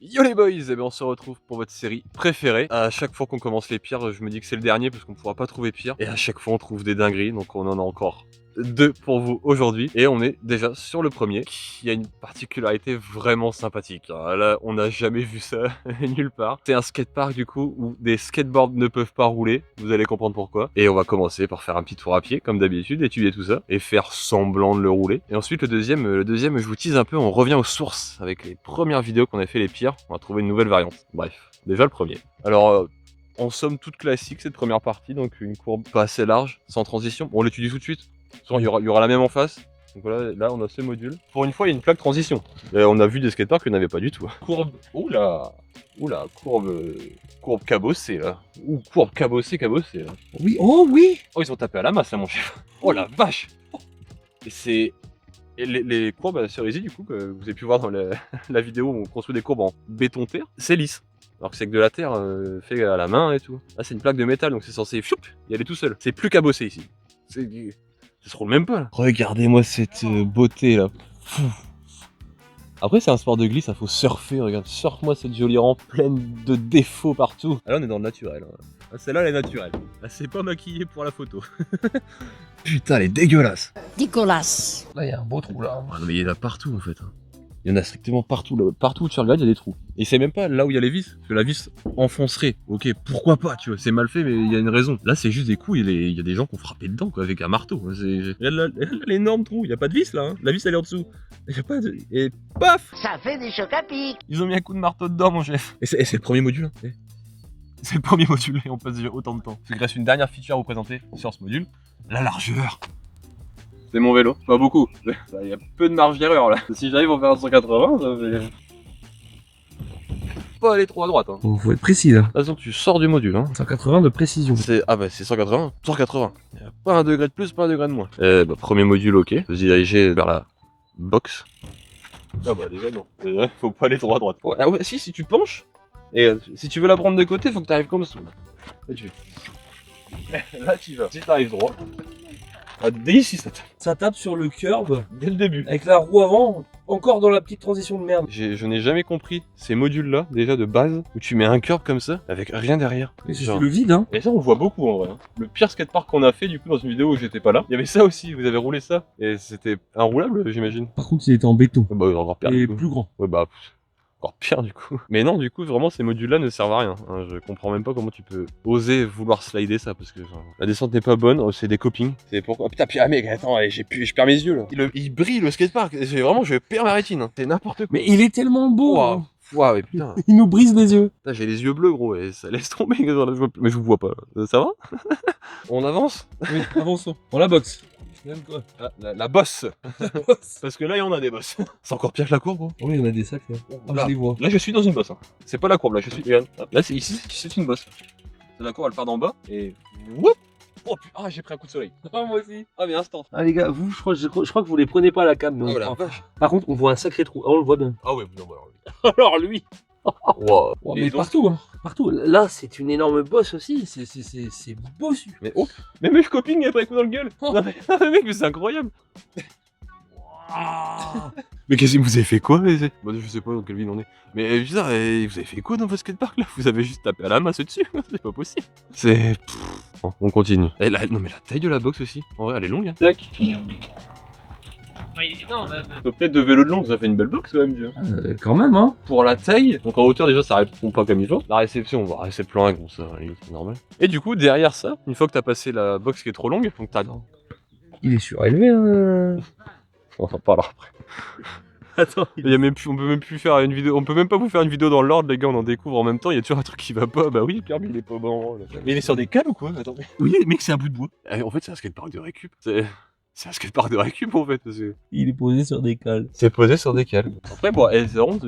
Yo les boys, eh ben on se retrouve pour votre série préférée. À chaque fois qu'on commence les pires, je me dis que c'est le dernier parce qu'on pourra pas trouver pire. Et à chaque fois on trouve des dingueries, donc on en a encore deux pour vous aujourd'hui. Et on est déjà sur le premier, qui a une particularité vraiment sympathique. Là, on n'a jamais vu ça nulle part. C'est un skatepark du coup où des skateboards ne peuvent pas rouler. Vous allez comprendre pourquoi. Et on va commencer par faire un petit tour à pied, comme d'habitude, étudier tout ça et faire semblant de le rouler. Et ensuite le deuxième, je vous tease un peu. On revient aux sources avec les premières vidéos qu'on a fait les pires. On va trouver une nouvelle variante. Bref, déjà le premier. Alors, en somme toute classique cette première partie, donc une courbe pas assez large, sans transition. On l'étudie tout de suite. Il y aura la même en face. Donc voilà, là on a ce module. Pour une fois, il y a une plaque transition. Et on a vu des skateparks qu'il n'y en avait pas du tout. Courbe. Oula, courbe cabossée là. Ouh, courbe cabossée là. Oui, oh oui. Oh, ils ont tapé à la masse là, mon chef. Oh la vache. Et c'est. Et les courbes à Cerisy, du coup, que vous avez pu voir dans la vidéo où on construit des courbes en béton-terre, c'est lisse. Alors que c'est que de la terre fait à la main et tout. Là, c'est une plaque de métal, donc c'est censé y aller tout seul. C'est plus cabossé ici. Ça se roule même pas là. Regardez-moi cette beauté là. Après, c'est un sport de glisse, il faut surfer. Regarde, surfe-moi cette jolie rampe pleine de défauts partout. Ah là, on est dans le naturel. Hein. Celle-là, elle est naturelle. Là, c'est pas maquillé pour la photo. Putain, elle est dégueulasse. Dégueulasse. Là, il y a un beau trou là. Ah non, mais il y en a partout en fait. Il y en a strictement partout. Là. Partout où tu regardes, il y a des trous. Et c'est même pas là où il y a les vis. Parce que la vis enfoncerait. Ok, pourquoi pas, tu vois. C'est mal fait, mais il y a une raison. Là, c'est juste des coups. Il y a des gens qui ont frappé dedans, quoi, avec un marteau. Regarde l'énorme trou. Il y a pas de vis là. Hein. La vis, elle est en dessous. Il y a pas de. Et paf. Ça fait des chocs à pic. Ils ont mis un coup de marteau dedans, mon chef. Et c'est le premier module. Hein. C'est le premier module et on passe déjà autant de temps. Il reste une dernière feature à vous présenter sur ce module. La largeur. C'est mon vélo, pas beaucoup. Il y a peu de marge d'erreur là. Si j'arrive à faire un 180, ça fait... Pas aller trop à droite. Hein. Faut être précis là. De toute façon, tu sors du module. Hein. 180 de précision. Ah bah c'est 180, 180. Il n'y a pas un degré de plus, pas un degré de moins. Premier module, ok. Vous dirigez vers la box. Ah bah déjà non. Déjà, faut pas aller trop à droite. Ah ouais, si tu penches. Et si tu veux la prendre de côté, faut que tu arrives comme ça. Là tu vas. Si tu arrives droit. Ah, dès ici ça tape. Ça tape sur le curb Dès le début. avec la roue avant, encore dans la petite transition de merde. Je n'ai jamais compris ces modules là, déjà de base, où tu mets un curb comme ça, avec rien derrière. Et c'est Genre- le vide, hein. Et ça on le voit beaucoup en vrai. Hein. Le pire skatepark qu'on a fait du coup dans une vidéo où j'étais pas là, il y avait ça aussi, vous avez roulé ça. Et c'était enroulable j'imagine. Par contre, il était en béton. Bah encore pire Et du coup. plus grand. Ouais bah encore pire du coup. Mais non du coup vraiment ces modules là ne servent à rien. Hein. Je comprends même pas comment tu peux oser vouloir slider ça parce que genre, la descente n'est pas bonne, c'est des copings. C'est pourquoi. Oh, putain puis, ah mec attends, je perds mes yeux là. Il brille le skatepark, je perds ma rétine. Hein. C'est n'importe quoi. Mais il est tellement beau. Ouah. Hein. Ouah, mais putain. Il nous brise les yeux. Putain, j'ai les yeux bleus gros et ça laisse tomber. Mais je vous vois pas. Ça va? On avance? Oui, avançons. Dans la boxe. Quoi. Ah, la bosse. Parce que là, il y en a des bosses. C'est encore pire que la courbe, gros. Oui, on a des sacs là. Ah, Là, je les vois. là, je suis dans une bosse. Hein. C'est pas la courbe, là, je suis. Regarde. Là, c'est ici, c'est une bosse. La courbe, elle part d'en bas et. Woup. Oh putain, ah, j'ai pris un coup de soleil. Ah, moi aussi. Ah, mais instant. Ah, les gars, vous, je crois que vous les prenez pas à la cam. Mais Ah, on voilà. prend. Par contre, on voit un sacré trou. Ah, on le voit bien. Ah, ouais, non, bah Alors lui. wow. Oh, Et mais donc- partout, hein. Partout. Là, c'est une énorme bosse aussi. C'est bossu. Mais oh, mais mes copines après coup dans le gueule. Oh. Non, mais mec, mais c'est incroyable. Ah. Mais qu'est-ce que vous avez fait quoi Bon, je sais pas dans quelle ville on est. Mais putain, vous avez fait quoi dans votre skatepark là? Vous avez juste tapé à la masse dessus. C'est pas possible. C'est. Bon, on continue. Et non mais la taille de la box aussi. En vrai, elle est longue. Hein. Tac. Peut-être de vélo de long, ça fait une belle box quand même. Dieu. Quand même, hein. Pour la taille, donc en hauteur déjà ça répond pas comme il faut. La réception, on va rester plan bon ça, c'est normal. Et du coup derrière ça, une fois que t'as passé la box qui est trop longue, donc t'as. Il est surélevé, hein. On en parlera après. Attends. Il y a même plus, on peut même plus faire une vidéo, on peut même pas vous faire une vidéo dans l'ordre les gars, on en découvre en même temps, il y a toujours un truc qui va pas, bah oui le curb il est pas bon. Mais il est sur des cales ou quoi? Attendez. Oui, mec, c'est un bout de bois. En fait c'est un skatepark de récup. C'est un skatepark de récup en fait. Il est posé sur des cales. C'est posé sur des cales. Après bon, c'est rond, ça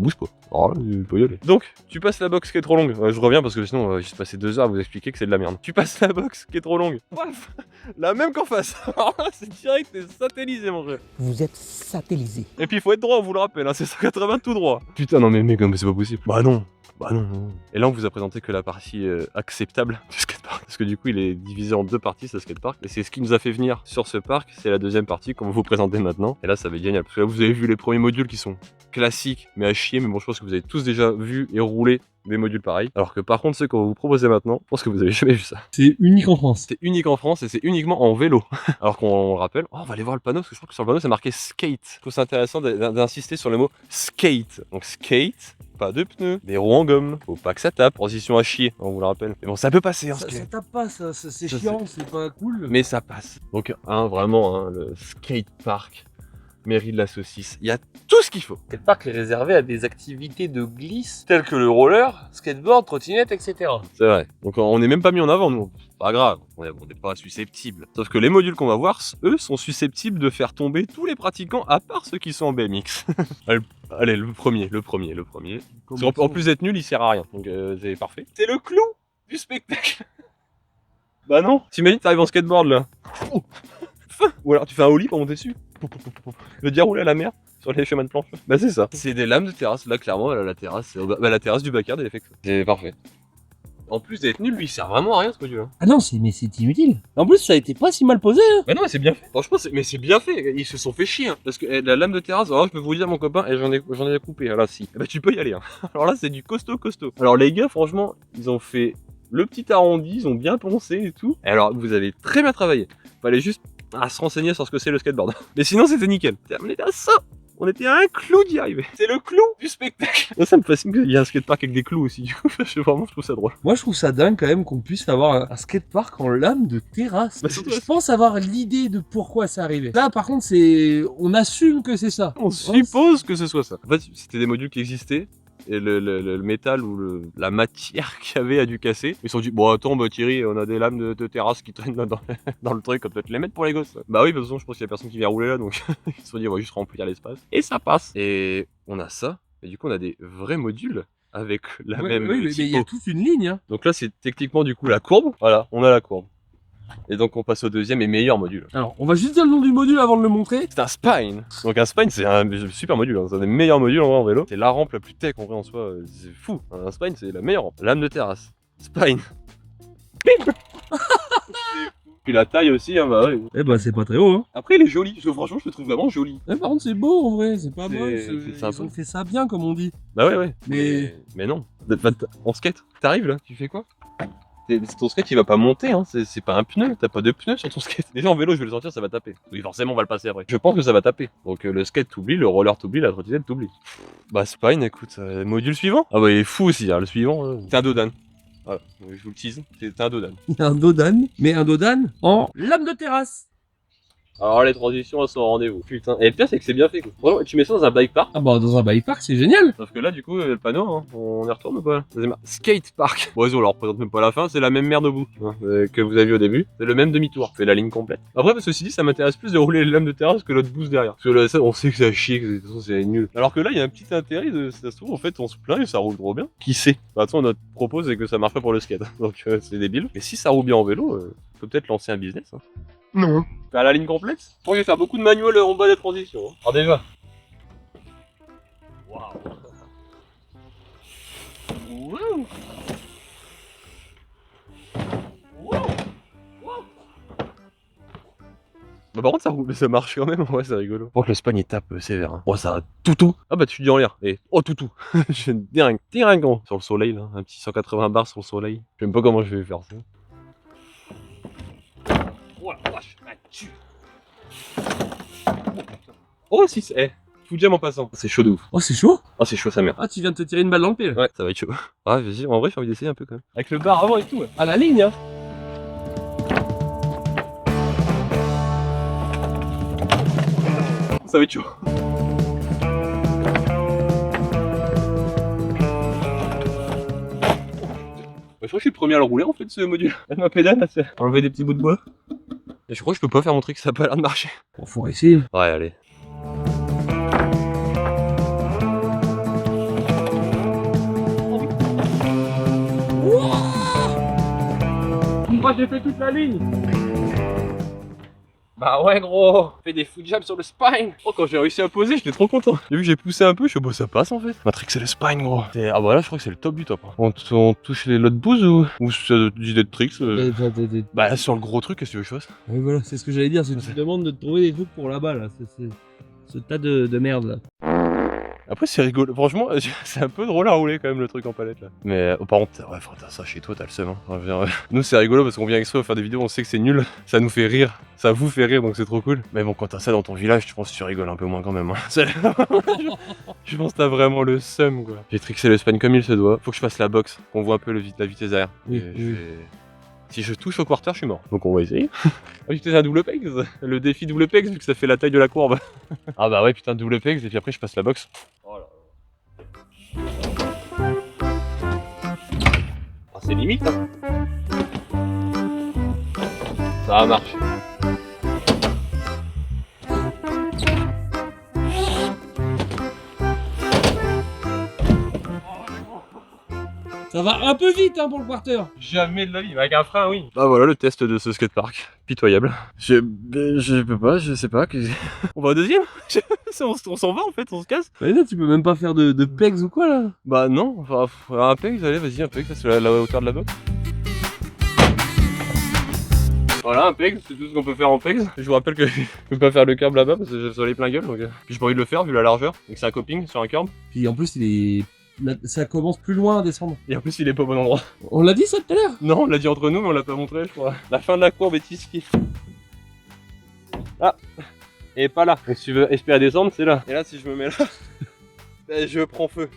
bouge pas. Alors là, il peut y aller. Donc, tu passes la box qui est trop longue. Je reviens parce que sinon, j'ai passé 2 heures à vous expliquer que c'est de la merde. Tu passes la box qui est trop longue. Paf, la même qu'en face. Alors là, c'est direct, t'es satellisé, mon chef. Vous êtes satellisé. Et puis, il faut être droit, on vous le rappelle, hein, c'est 180 tout droit. Putain, non, mais mec, c'est pas possible. Bah non. Et là, on vous a présenté que la partie acceptable du skatepark. parce que du coup il est divisé en deux parties ce skatepark, et c'est ce qui nous a fait venir sur ce parc, c'est la deuxième partie qu'on va vous présenter maintenant, et là ça va être génial, parce que là vous avez vu les premiers modules qui sont classiques, mais à chier, mais bon je pense que vous avez tous déjà vu et roulé des modules pareils, alors que par contre ceux qu'on va vous proposer maintenant, je pense que vous avez jamais vu ça. C'est unique en France. C'est unique en France et c'est uniquement en vélo. Alors qu'on le rappelle, oh, on va aller voir le panneau parce que je crois que sur le panneau c'est marqué skate. Je trouve ça intéressant d'insister sur le mot skate. Donc skate, pas de pneus, des roues en gomme, faut pas que ça tape, transition à chier, on vous le rappelle. Mais bon, ça peut passer, hein, Ça skate. tape pas, ça, c'est Je chiant, c'est pas cool. Mais ça passe. Donc, vraiment, le skate park, mairie de la saucisse, il y a tout ce qu'il faut. Le parc est réservé à des activités de glisse telles que le roller, skateboard, trottinette, etc. C'est vrai. Donc on n'est même pas mis en avant, nous. Pas grave, on n'est pas susceptibles. Sauf que les modules qu'on va voir, eux, sont susceptibles de faire tomber tous les pratiquants, à part ceux qui sont en BMX. Allez, le premier. Parce qu'en plus d'être nul, il sert à rien. Donc c'est parfait. C'est le clou du spectacle. Bah non. T'imagines, t'arrives en skateboard là. Oh. Ou alors tu fais un ollie pour monter dessus. Tu veux dire rouler à la mer sur les chemins de planche. Bah c'est ça. C'est des lames de terrasse. Là clairement, la terrasse, la terrasse du backyard, elle est faite. C'est parfait. En plus d'être nul, lui, il sert vraiment à rien ce module. Hein. Ah non, mais c'est inutile. En plus, ça a été pas si mal posé. Hein. Mais non, mais c'est bien fait. Franchement, c'est bien fait. Ils se sont fait chier. Hein. Parce que la lame de terrasse, alors je peux vous dire, mon copain, j'en ai coupé. Alors si. Bah tu peux y aller. Hein. Alors là, c'est du costaud. Alors les gars, franchement, ils ont fait le petit arrondi, ils ont bien poncé et tout. Et alors, vous avez très bien travaillé. Fallait juste se renseigner sur ce que c'est le skateboard. Mais sinon, c'était nickel. On était à ça. On était à un clou d'y arriver. C'est le clou du spectacle. Moi, ça me fascine qu'il y ait un skatepark avec des clous aussi. Du coup, je trouve ça drôle. Moi, je trouve ça dingue quand même qu'on puisse avoir un skatepark en lame de terrasse. Bah, surtout, je pense avoir l'idée de pourquoi c'est arrivé. Là, par contre, on assume que c'est ça. On suppose que ce soit ça. En fait, c'était des modules qui existaient. Et le métal ou la matière qu'il y avait a dû casser. Ils se sont dit, bon attends bah Thierry, on a des lames de terrasse qui traînent dans le truc, on peut te les mettre pour les gosses. Bah oui, de toute façon je pense qu'il y a personne qui vient rouler là, donc ils se sont dit on va juste remplir l'espace. Et ça passe. Et on a ça, et du coup on a des vrais modules avec la même Oui, mais il y a typo. toute une ligne. Hein. Donc là c'est techniquement du coup la courbe, voilà, on a la courbe. Et donc on passe au deuxième et meilleur module. Alors, on va juste dire le nom du module avant de le montrer. C'est un spine. Donc un spine c'est un super module, hein. C'est un des meilleurs modules en vrai en vélo. C'est la rampe la plus tech en vrai en soi, c'est fou. Un spine c'est la meilleure rampe. Lame de terrasse. Spine. Puis la taille aussi, hein, bah ouais. Eh ben, c'est pas très haut. Hein. Après il est joli, franchement je le trouve vraiment joli. Eh, par contre, c'est beau en vrai, c'est pas C'est- moche. c'est sympa. Ils ont fait ça bien, comme on dit. Bah ouais. Mais- non. En skate, t'arrives là, tu fais quoi? Ton skate il va pas monter, hein. C'est pas un pneu, t'as pas de pneu sur ton skate. Déjà en vélo je vais le sortir, ça va taper. Oui forcément on va le passer après. Je pense que ça va taper. Donc le skate t'oublie, le roller t'oublie, la trottinette t'oublie. Bah Spine écoute, module suivant. Ah bah il est fou aussi, hein, le suivant. C'est un dodan. Voilà, je vous le tease, c'est un dodan. Il y a un dodan, mais un dodan en lame de terrasse. Alors les transitions elles sont au rendez-vous. Putain. Et le pire c'est que c'est bien fait quoi. Vraiment, tu mets ça dans un bike park. Ah bah, dans un bike park, c'est génial. Sauf que là, du coup, le panneau, hein, on y retourne ou pas? Skate Park. Bon, on leur représente même pas la fin, c'est la même merde au bout hein, que vous avez vu au début. C'est le même demi-tour, c'est la ligne complète. Après, ceci dit, ça m'intéresse plus de rouler les lames de terrasse que l'autre boost derrière. Parce que là, ça, on sait que ça chie, que de toute façon, c'est nul. Alors que là, il y a un petit intérêt, ça se trouve, en fait, on se plaint et ça roule trop bien. Qui sait? De toute façon, notre propos, c'est que ça marche pas pour le skate. Donc, c'est débile. Mais si ça roule bien en vélo, on peut peut-être lancer un business. Hein. Non. Faire la ligne complète? Je pense que je vais faire beaucoup de manuels en bas des transitions. Hein. Alors déjà. Waouh. Wow. Bah par contre ça roule, ça marche quand même, ouais c'est rigolo. Oh le Spagne il tape sévère. Hein. Oh ça toutou. Ah bah tu dis en l'air. Et oh toutou. J'ai une dingue sur le soleil là, un petit 180 bars sur le soleil. Je sais même pas comment je vais faire ça. Oh la vache, tue. Oh si c'est. Full jam en passant. C'est chaud de ouf. Oh, c'est chaud. Oh c'est chaud sa mère. Ah, tu viens de te tirer une balle dans le pied. Là. Ouais, ça va être chaud. Ah vas-y, en vrai j'ai envie d'essayer un peu quand même. Avec le bar avant et tout. Ouais. À la ligne, hein. Ça va être chaud. Je crois que je suis le premier à le rouler en fait ce module. Ma pédale là, c'est enlever des petits bouts de bois. Et je crois que je peux pas faire mon truc, ça a pas l'air de marcher. Bon, faut essayer. Ouais, allez. Moi j'ai fait toute la ligne. Bah Ah ouais gros, fais des foot jabs sur le spine. Oh quand j'ai réussi à poser, j'étais trop content. J'ai vu que j'ai poussé un peu, je suis bon ça passe en fait. Ma trick c'est le spine gros. Ah bah là je crois que c'est le top du top. Hein. On touche les lots de bouse ou ça dit des tricks Bah sur le gros truc, qu'est-ce que tu veux que je fasse? Oui voilà, c'est ce que j'allais dire, c'est que tu te demandes de trouver des trucs pour là-bas là, c'est ce tas de merde là. Après c'est rigolo, franchement c'est un peu drôle à rouler quand même le truc en palette là. Mais par contre, ouais t'as ça chez toi, t'as le seum hein. Enfin, nous c'est rigolo parce qu'on vient exprès faire des vidéos, on sait que c'est nul, ça nous fait rire, ça vous fait rire donc c'est trop cool. Mais bon quand t'as ça dans ton village, je pense que tu rigoles un peu moins quand même. Hein. Je pense que t'as vraiment le seum quoi. J'ai trixé le span comme il se doit, faut que je fasse la boxe, qu'on voit un peu la vitesse derrière. Oui, Si je touche au quarter, je suis mort. Donc on va essayer. Ah putain, c'est un double pegs. Le défi double pegs vu que ça fait la taille de la courbe. Ah bah ouais, putain, double pegs et puis après je passe la boxe. Oh là. Ah, c'est limite hein. Ça a marché. Ça va un peu vite hein pour le quarter. Jamais de la vie, avec un frein, oui. Bah voilà le test de ce skatepark. Pitoyable. Je peux pas, je sais pas. On va au deuxième. On s'en va en fait, on se casse. Mais là tu peux même pas faire de pegs ou quoi là. Bah non, enfin, un pegs, allez vas-y un pegs, ça c'est la hauteur de la boxe. Voilà un pegs, c'est tout ce qu'on peut faire en pegs. Je vous rappelle que je peux pas faire le curb là-bas parce que j'ai sur les plein gueule donc puis j'ai pas envie de le faire vu la largeur. Donc c'est un coping sur un curb. Puis en plus ça commence plus loin à descendre. Et en plus il est pas au bon endroit. On l'a dit ça tout à l'heure. Non, on l'a dit entre nous mais on l'a pas montré je crois. La fin de la courbe est ici. Ah. Et pas là. Donc si tu veux espérer descendre, c'est là. Et là si je me mets là, je prends feu.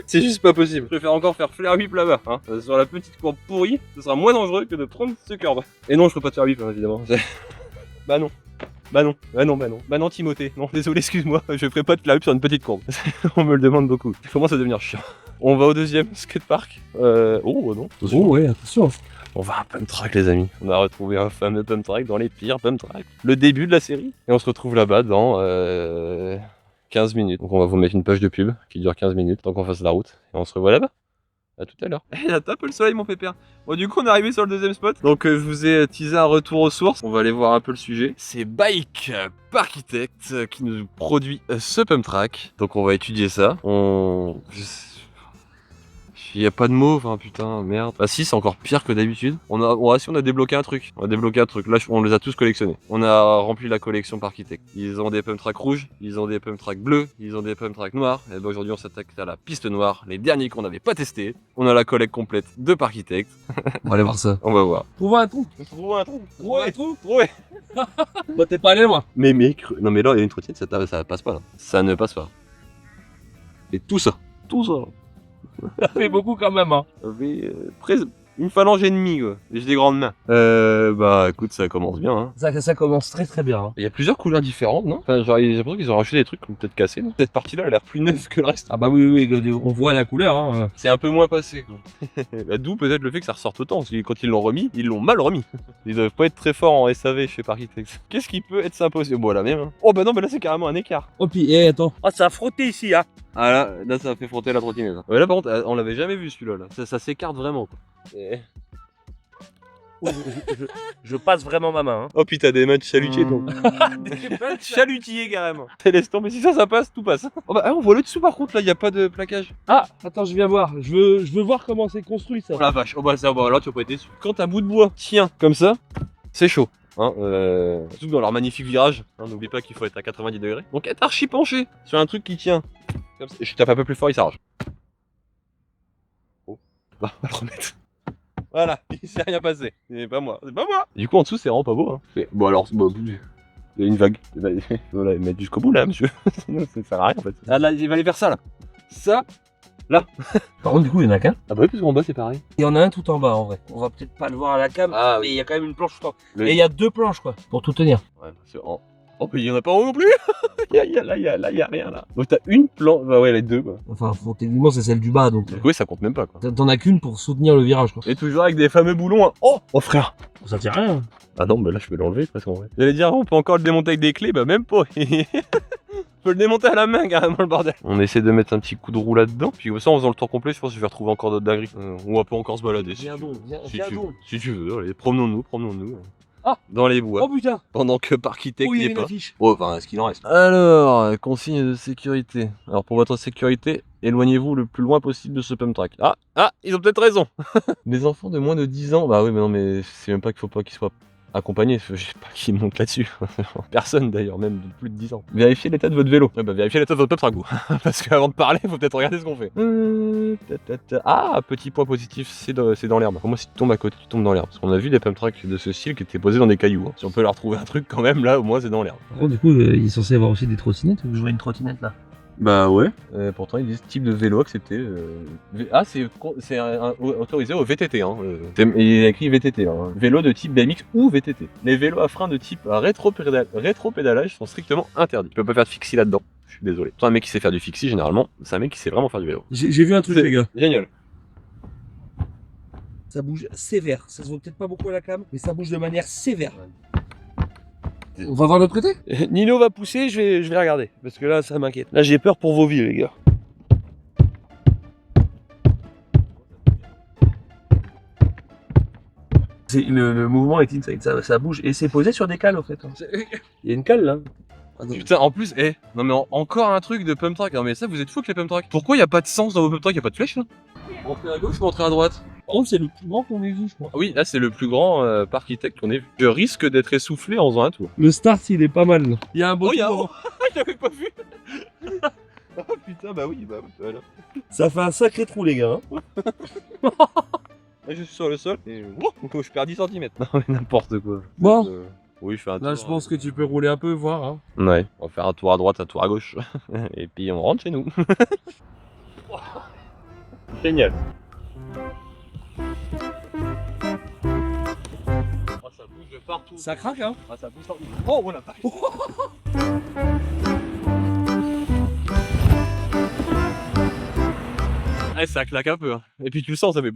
C'est juste pas possible. Je préfère encore faire flare whip là-bas. Hein. Sur la petite courbe pourrie, ce sera moins dangereux que de prendre ce curb. Et non, je ferai pas de flare whip hein, évidemment. Bah non. Bah non, bah non, bah non. Bah non Timothée. Non, désolé, excuse-moi, je ferai pas de flare whip sur une petite courbe. On me le demande beaucoup. Il commence à devenir chiant. On va au deuxième skatepark. Oh non. Oh ouais, attention. On va à un pump track les amis. On a retrouvé un fameux pump track dans les pires pump tracks. Le début de la série. Et on se retrouve là-bas dans 15 minutes. Donc on va vous mettre une page de pub qui dure 15 minutes tant qu'on fasse la route. Et on se revoit là-bas. À tout à l'heure. Eh là tape le soleil mon pépère. Bon du coup on est arrivé sur le deuxième spot. Donc je vous ai teasé un retour aux sources. On va aller voir un peu le sujet. C'est Bike Parkitect qui nous produit ce pump track. Donc on va étudier ça. Il y a pas de mots, enfin putain, merde. Ah si, c'est encore pire que d'habitude. On a débloqué un truc. On a débloqué un truc. Là, on les a tous collectionnés. On a rempli la collection Parkitect. Ils ont des pump tracks rouges, ils ont des pump tracks bleus, ils ont des pump tracks noirs. Et ben aujourd'hui, on s'attaque à la piste noire, les derniers qu'on n'avait pas testés. On a la collecte complète de Parkitect. On va aller voir ça. On va voir. Trouver un trou. Trouver un trou. Trouver un trou. Ouais. Bah t'es pas allé loin. Mais non mais là, il y a une trottinette, ça passe pas là. Ça ne passe pas. Et tout ça. Ça fait beaucoup quand même hein. Une phalange et demie quoi. Et j'ai des grandes mains. Bah écoute, ça commence bien hein. Ça commence très très bien. Hein. Il y a plusieurs couleurs différentes, non? Enfin, genre, j'ai l'impression qu'ils ont rajouté des trucs qui ont peut-être cassé, non? Cette partie-là, elle a l'air plus neuve que le reste. Ah bah oui, on voit la couleur. Hein. C'est un peu moins passé, quoi. Bah, d'où peut-être le fait que ça ressorte autant, parce que quand ils l'ont remis, ils l'ont mal remis. Ils doivent pas être très forts en SAV chez Parkitect. Qu'est-ce qui peut être sympa aussi? Bon, la même, hein. Oh bah non, mais là, c'est carrément un écart. Oh puis, attends. Oh, ça a frotté ici, hein. Ah là, ça a fait frotter la trottinette. Hein. Ouais, là, par contre, on l'avait jamais vu celui-là, là. Ça s'écarte vraiment, quoi. Et... Je passe vraiment ma main. Hein. Oh putain, des matchs chalutiers donc. Des matchs Chalutiers carrément. C'est laisse tomber, si ça passe, tout passe. Oh bah on voit le dessous par contre là, il y a pas de plaquage. Ah, attends, je viens voir. Je veux voir comment c'est construit ça. Oh la vache, oh bah ça, bah là tu vas pas être déçu. Quand un bout de bois tient comme ça, c'est chaud. Hein, surtout dans leur magnifique virage. Hein, n'oublie pas qu'il faut être à 90 degrés. Donc être archi penché sur un truc qui tient. Comme ça. Et je tape un peu plus fort, il s'arrache. Oh, bah on va le remettre. Voilà, il s'est rien passé. C'est pas moi, c'est pas moi. Du coup en dessous c'est vraiment pas beau. Hein. Bon alors, bon, il y a une vague. Voilà, mettre jusqu'au bout là, monsieur. Sinon ça sert à rien en fait. Ah là, il va aller faire ça là. Ça, là. Par contre, du coup, il y en a qu'un. Ah bah oui, parce qu'en bas c'est pareil. Il y en a un tout en bas en vrai. On va peut-être pas le voir à la cam, Ah, mais il y a quand même une planche tout en bas. Le- Et il y a deux planches quoi, pour tout tenir. Ouais, c'est en... Oh, mais il y en a pas en haut non plus. Là, il y a rien là. Donc t'as une planche, bah ouais, les deux quoi. Enfin, techniquement, c'est celle du bas donc. Donc oui, ça compte même pas quoi. T'en as qu'une pour soutenir le virage quoi. Et toujours avec des fameux boulons. Hein. Oh frère. Ça tient rien. Ah non, mais là je peux l'enlever presque en vrai. J'allais dire, on peut encore le démonter avec des clés, bah même pas. Je peux le démonter à la main carrément le bordel. On essaie de mettre un petit coup de roue là-dedans. Puis ça, en faisant le tour complet, je pense que je vais retrouver encore d'autres dingueries. On va pas encore se balader. Viens donc, Si tu veux, allez, promenons-nous. Ah. dans les bois, Oh putain. pendant que Parkitect Oh, il y n'y a est une pas. affiche. Oh, enfin, est-ce qu'il en reste? Alors, consigne de sécurité. Alors, pour votre sécurité, éloignez-vous le plus loin possible de ce pump track. Ah, ils ont peut-être raison. Les enfants de moins de 10 ans, bah oui, mais non, mais c'est même pas qu'il faut pas qu'ils soient accompagnés. Je sais pas qui monte là-dessus. Personne d'ailleurs, même de plus de 10 ans. Vérifiez l'état de votre vélo. Ouais, bah vérifiez l'état de votre pump track, vous. Parce qu'avant de parler, faut peut-être regarder ce qu'on fait. Ah, petit point positif, c'est dans l'herbe. Pour moi, si tu tombes à côté, tu tombes dans l'herbe. Parce qu'on a vu des pump tracks de ce style qui étaient posés dans des cailloux. Hein. Si on peut leur trouver un truc quand même, là, au moins, c'est dans l'herbe. Par contre, du coup, il est censé avoir aussi des trottinettes. Je vois une trottinette là. Bah ouais. Pourtant ils disent type de vélo accepté. Ah c'est autorisé au VTT. Hein. Il y a écrit VTT. Hein. Vélo de type BMX ou VTT. Les vélos à frein de type rétro-pédalage sont strictement interdits. Tu peux pas faire de fixie là-dedans. Je suis désolé. C'est un mec qui sait faire du fixie généralement. C'est un mec qui sait vraiment faire du vélo. J'ai vu un truc, les gars. Génial. Ça bouge sévère. Ça se voit peut-être pas beaucoup à la cam, mais ça bouge de manière sévère. On va voir de l'autre côté. Nino va pousser, je vais regarder. Parce que là, ça m'inquiète. Là, j'ai peur pour vos vies, les gars. Le mouvement est insane, ça bouge. Et c'est posé sur des cales, en fait. Hein. Il y a une cale, là. Putain, en plus, non mais encore un truc de pump track. Non mais ça, vous êtes fous avec les pump track. Pourquoi il y a pas de sens dans vos pump track? Y a pas de flèche là? Montrer à gauche, montrer à droite. Par contre, c'est le plus grand qu'on ait vu, je crois. Ah oui, là c'est le plus grand Parkitect qu'on ait vu. Je risque d'être essoufflé en faisant un tour. Le start, il est pas mal. Là. Il y a un beau Oh, y'a tour. j'avais pas vu. Oh putain, bah oui, bah voilà. Ça fait un sacré trou, les gars. Hein. Là, je suis sur le sol et je perds 10 cm. Non mais n'importe quoi. Bon. Oui, je fais un tour. Là, je pense que tu peux rouler un peu, voir. Hein. Ouais, on va faire un tour à droite, un tour à gauche. Et puis on rentre chez nous. Génial. Oh, ça bouge de partout. Ça craque, hein. Ah, ça bouge partout. Oh, voilà. Ouais, ça claque un peu. Hein. Et puis tu le sens, ça fait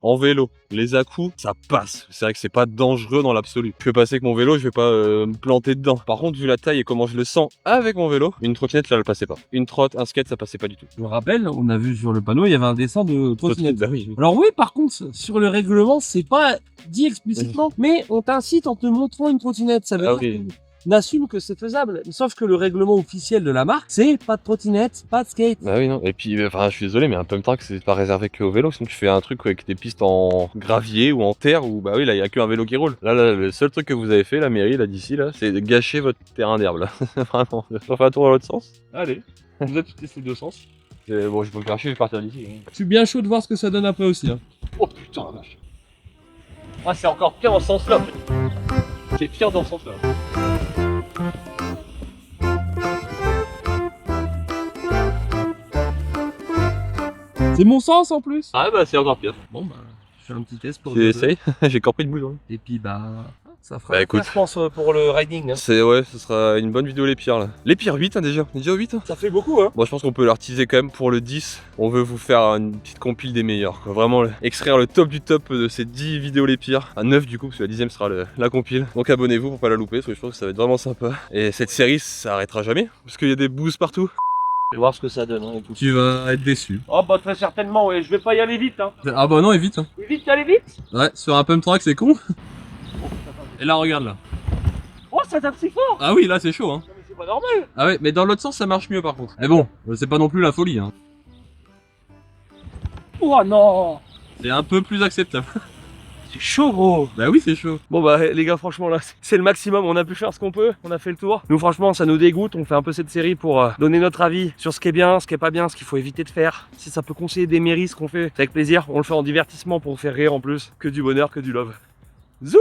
en vélo. Les à-coups, ça passe. C'est vrai que c'est pas dangereux dans l'absolu. Je peux passer avec mon vélo, je vais pas me planter dedans. Par contre, vu la taille et comment je le sens avec mon vélo, une trottinette là, elle passait pas. Une trotte, un skate, ça passait pas du tout. Je me rappelle, on a vu sur le panneau, il y avait un dessin de trottinette. Bah oui. Alors oui, par contre, sur le règlement, c'est pas dit explicitement, mais on t'incite en te montrant une trottinette. Ça veut Ah dire oui. qu'on assume que c'est faisable. Sauf que le règlement officiel de la marque, c'est pas de trottinette, pas de skate. Bah oui, non. Et puis, enfin, je suis désolé, mais un pump track, c'est pas réservé que au vélo. Sinon, tu fais un truc avec des pistes en gravier ou en terre, où bah oui, là, il y a qu'un vélo qui roule. Là, le seul truc que vous avez fait, la mairie, là, d'ici, là, c'est de gâcher votre terrain d'herbe, là. Vraiment. On fait un tour dans l'autre sens. Allez, vous êtes testé les deux sens. Bon, je peux me faire chier, je vais partir d'ici. Je suis bien chaud de voir ce que ça donne après aussi. Hein. Oh putain, la vache. Ah, c'est encore pire dans ce sens-là. C'est pire dans ce sens-là. C'est mon sens en plus. Ah bah c'est encore pire. Bon bah, je fais un petit test pour. Essaye, j'ai compris le bouton. Et puis bah, ça fera. Bah écoute, Je pense pour le riding. Hein. c'est ouais, ce sera une bonne vidéo les pires là. Les pires 8 hein, déjà, on est déjà au 8 hein. Ça fait beaucoup, hein. Bon je pense qu'on peut leur teaser quand même pour le 10. On veut vous faire une petite compile des meilleurs quoi. Vraiment extraire le top du top de ces 10 vidéos les pires. À 9 du coup parce que la 10ème sera la compile. Donc abonnez-vous pour pas la louper parce que je pense que ça va être vraiment sympa. Et cette série ça arrêtera jamais parce qu'il y a des boosts partout. Je vais voir ce que ça donne. Hein, écoute. Tu vas être déçu. Oh bah très certainement, ouais. Je vais pas y aller vite. Hein. Ah bah non, et vite. Hein. Vite, allez vite. Ouais, sur un pump track c'est con. Et là regarde là. Oh, ça tape si fort. Ah oui, là c'est chaud. Hein. Non, mais c'est pas normal. Ah ouais, mais dans l'autre sens ça marche mieux par contre. Mais bon, c'est pas non plus la folie. Hein. Oh non. C'est un peu plus acceptable. C'est chaud, gros. Bah oui, c'est chaud. Bon bah les gars, franchement là c'est le maximum, on a pu faire ce qu'on peut, on a fait le tour. Nous franchement ça nous dégoûte, on fait un peu cette série pour donner notre avis sur ce qui est bien, ce qui est pas bien, ce qu'il faut éviter de faire. Si ça peut conseiller des mairies ce qu'on fait, c'est avec plaisir, on le fait en divertissement pour vous faire rire en plus. Que du bonheur, que du love. Zou.